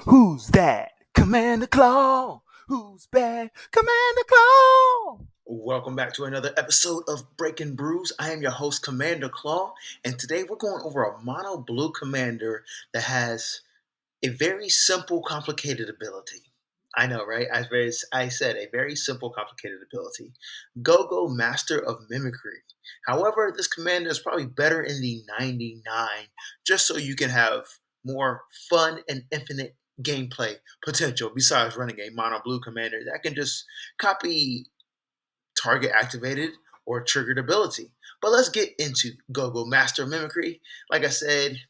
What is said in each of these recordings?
Who's that? Commander Claw. Who's bad? Commander Claw. Welcome back to another episode of Breaking Brews. I am your host, Commander Claw, and today we're going over a mono blue commander that has a very simple, complicated ability. I know, right? I said a very simple, complicated ability. GOGO, Master of Mimicry. However, this commander is probably better in the 99, just so you can have more fun and infinite gameplay potential besides running a mono blue commander that can just copy target activated or triggered ability. But let's get into GOGO Master of Mimicry. Like I said,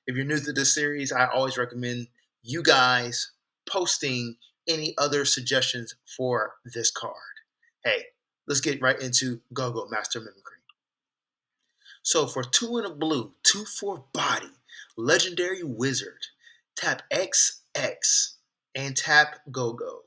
if you're new to this series, I always recommend you guys posting any other suggestions for this card. Hey, let's get right into GOGO Master of Mimicry. So for 2 in a blue, 2/4 body, legendary wizard, tap XX and tap GOGO.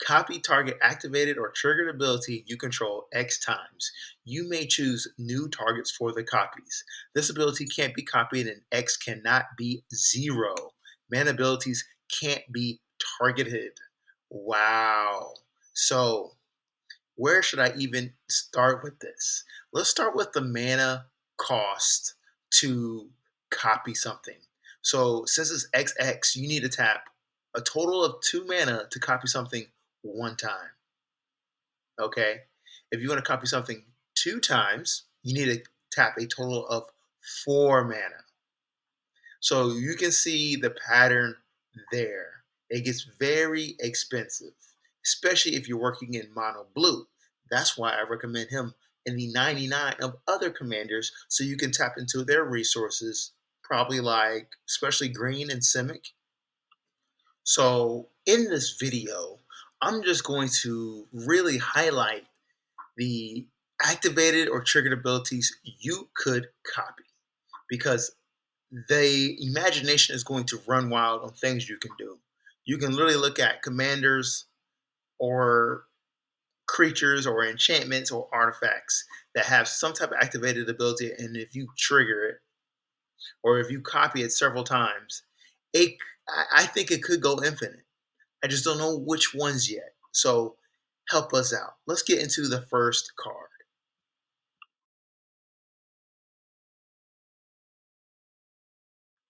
Copy target activated or triggered ability you control X times. You may choose new targets for the copies. This ability can't be copied and X cannot be 0. Mana abilities can't be targeted. Wow. So where should I even start with this? Let's start with the mana cost to copy something. So since it's XX, you need to tap a total of 2 mana to copy something one time. Okay? If you want to copy something 2 times, you need to tap a total of 4 mana. So you can see the pattern there. It gets very expensive, especially if you're working in mono blue. That's why I recommend him in the 99 of other commanders so you can tap into their resources, probably like especially green and Simic. So in this video, I'm just going to really highlight the activated or triggered abilities you could copy because the imagination is going to run wild on things you can do. You can literally look at commanders or creatures or enchantments or artifacts that have some type of activated ability, and if you trigger it or if you copy it several times, it I think it could go infinite. I just don't know which ones yet. So help us out. Let's get into the first card.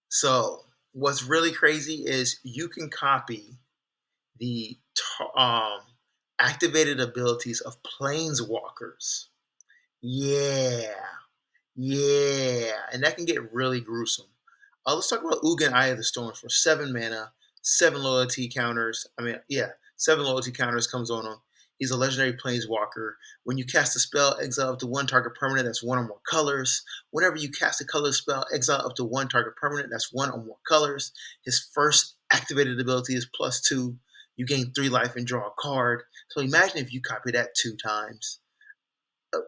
So what's really crazy is you can copy the activated abilities of Planeswalkers. Yeah, yeah, and that can get really gruesome. Let's talk about Ugin Eye of the Storm for 7 mana, 7 loyalty counters. Yeah, 7 loyalty counters comes on him. He's a legendary planeswalker. When you cast a spell, exile up to 1 target permanent that's 1 or more colors. Whenever you cast a color spell, exile up to 1 target permanent that's 1 or more colors. His first activated ability is +2. You gain 3 life and draw a card. So imagine if you copy that 2 times. Uh,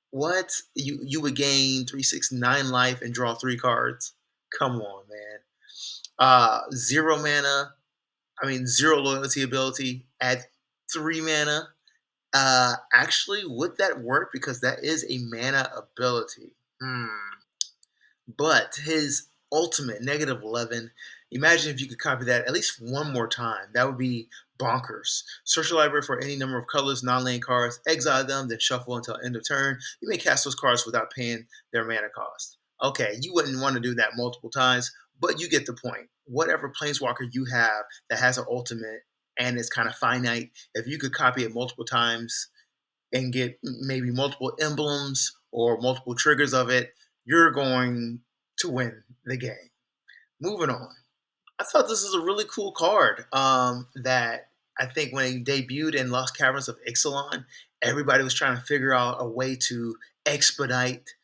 what? You would gain 3, 6, 9 life and draw 3 cards? Come on, man. 0 mana. 0 loyalty ability at 3 mana. Actually, would that work? Because that is a mana ability. But his ultimate -11. Imagine if you could copy that at least one more time. That would be bonkers. Search your library for any number of colors, non-land cards, exile them, then shuffle until end of turn. You may cast those cards without paying their mana cost. Okay, you wouldn't want to do that multiple times, but you get the point. Whatever planeswalker you have that has an ultimate and is kind of finite, if you could copy it multiple times and get maybe multiple emblems or multiple triggers of it, you're going to win the game. Moving on. I thought this was a really cool card that I think when it debuted in Lost Caverns of Ixalan, everybody was trying to figure out a way to expedite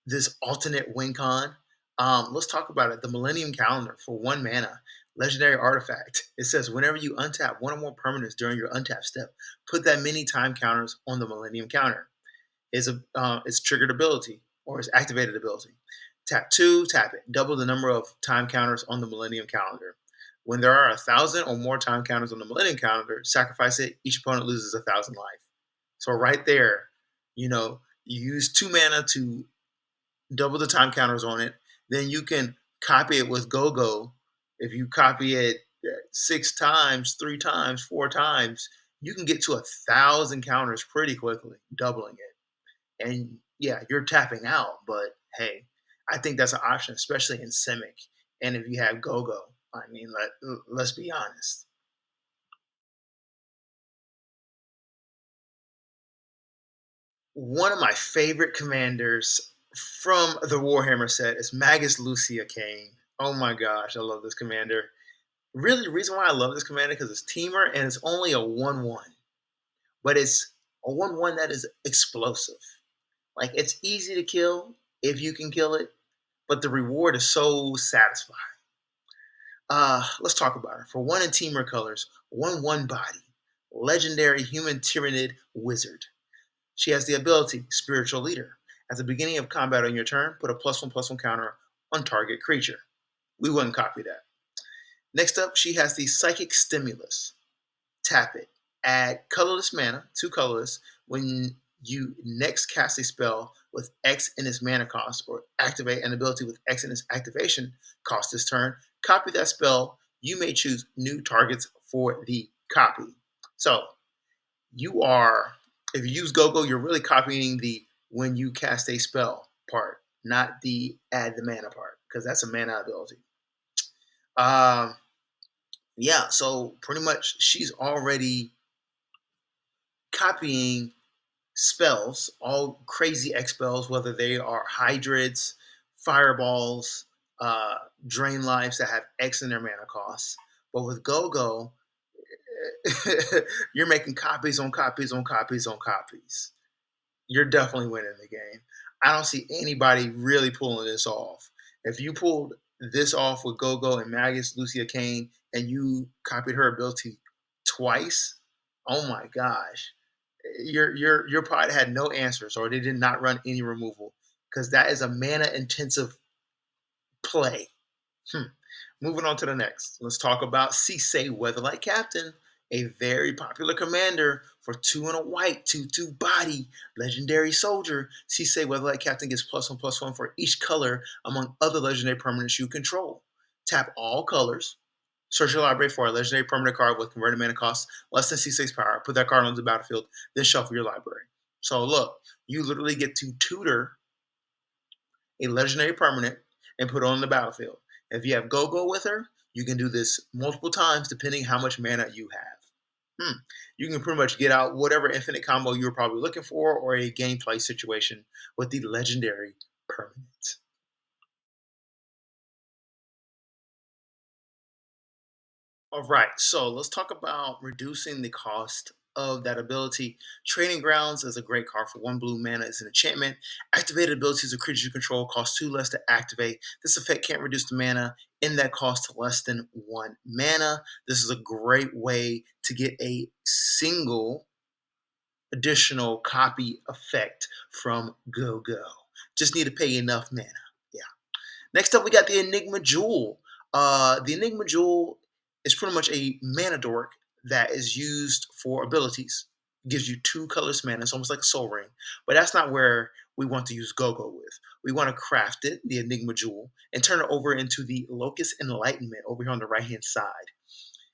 this alternate win con. Let's talk about it. The Millennium Calendar for 1 mana. Legendary artifact. It says whenever you untap 1 or more permanents during your untap step, put that many time counters on the Millennium counter. Its triggered ability or its activated ability. Tap 2, tap it. Double the number of time counters on the Millennium Calendar. When there are 1,000 or more time counters on the Millennium Calendar, sacrifice it. Each opponent loses 1,000 life. So right there, you use 2 mana to double the time counters on it. Then you can copy it with GOGO. If you copy it 6 times, 3 times, 4 times, you can get to 1,000 counters pretty quickly, doubling it. And yeah, you're tapping out, but hey, I think that's an option, especially in Simic. And if you have GOGO, I mean, let's be honest. One of my favorite commanders from the Warhammer set is Magus Lucia Kane. Oh my gosh, I love this commander. Really, the reason why I love this commander because it's teamer and it's only a 1/1, but it's a 1/1 that is explosive. Like it's easy to kill if you can kill it, but the reward is so satisfying. Let's talk about her. For one in teamer colors, 1/1 body, legendary human tyrannid wizard. She has the ability Spiritual Leader. At the beginning of combat on your turn, put a +1/+1 counter on target creature. We wouldn't copy that. Next up, she has the Psychic Stimulus. Tap it. Add colorless mana, 2 colorless, when you next cast a spell with X in its mana cost, or activate an ability with X in its activation cost this turn. Copy that spell. You may choose new targets for the copy. So you are, if you use GOGO, you're really copying the when you cast a spell part, not the add the mana part, because that's a mana ability. Um, yeah, so pretty much she's already copying spells, all crazy X spells, whether they are Hydrids, Fireballs, uh, Drain Lives that have X in their mana costs. But with GOGO, you're making copies on copies on copies on copies. You're definitely winning the game. I don't see anybody really pulling this off. If you pulled this off with GOGO and Magus Lucia Kane and you copied her ability twice, oh my gosh. Your pod had no answers or they did not run any removal because that is a mana intensive play. Hmm. Moving on to the next. Let's talk about Cisse Weatherlight Captain, a very popular commander for 2 and a white, 2/2 body, legendary soldier. Cisse Weatherlight Captain gets +1/+1 for each color among other legendary permanents you control. Tap all colors. Search your library for a legendary permanent card with converted mana cost less than C6 power. Put that card on the battlefield, then shuffle your library. So look, you literally get to tutor a legendary permanent and put it on the battlefield. If you have GOGO with her, you can do this multiple times depending how much mana you have. You can pretty much get out whatever infinite combo you were probably looking for or a gameplay situation with the legendary permanent. All right, so let's talk about reducing the cost of that ability. Training Grounds is a great card for 1 blue mana. It's an enchantment. Activated abilities of creatures you control cost 2 less to activate. This effect can't reduce the mana in that cost to less than 1 mana. This is a great way to get a single additional copy effect from GOGO. Just need to pay enough mana. Yeah. Next up, we got the Enigma Jewel. The Enigma Jewel is pretty much a mana dork that is used for abilities. It gives you 2 colorless mana. It's almost like a soul ring. But that's not where we want to use GOGO with. We want to craft it, the Enigma Jewel, and turn it over into the Locust Enlightenment over here on the right-hand side.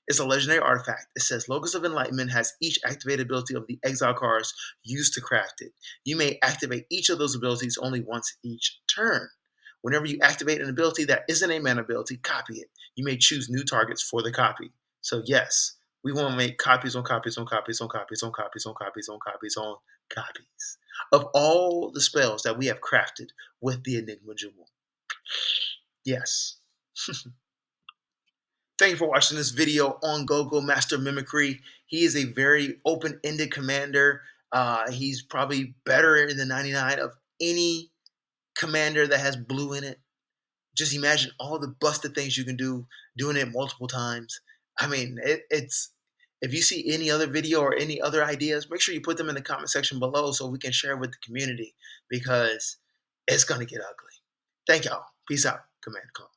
It's a legendary artifact. It says Locus of Enlightenment has each activated ability of the exile cards used to craft it. You may activate each of those abilities only once each turn. Whenever you activate an ability that isn't a mana ability, copy it. You may choose new targets for the copy. So yes, we want to make copies on copies on copies on copies on copies on copies on copies on copies of all the spells that we have crafted with the Enigma Jewel. Yes. Thank you for watching this video on GOGO Master Mimicry. He is a very open-ended commander. He's probably better in the 99 of any commander that has blue in it. Just imagine all the busted things you can do doing it multiple times. I mean, it's if you see any other video or any other ideas, make sure you put them in the comment section below so we can share with the community because it's going to get ugly. Thank y'all. Peace out. Command Club.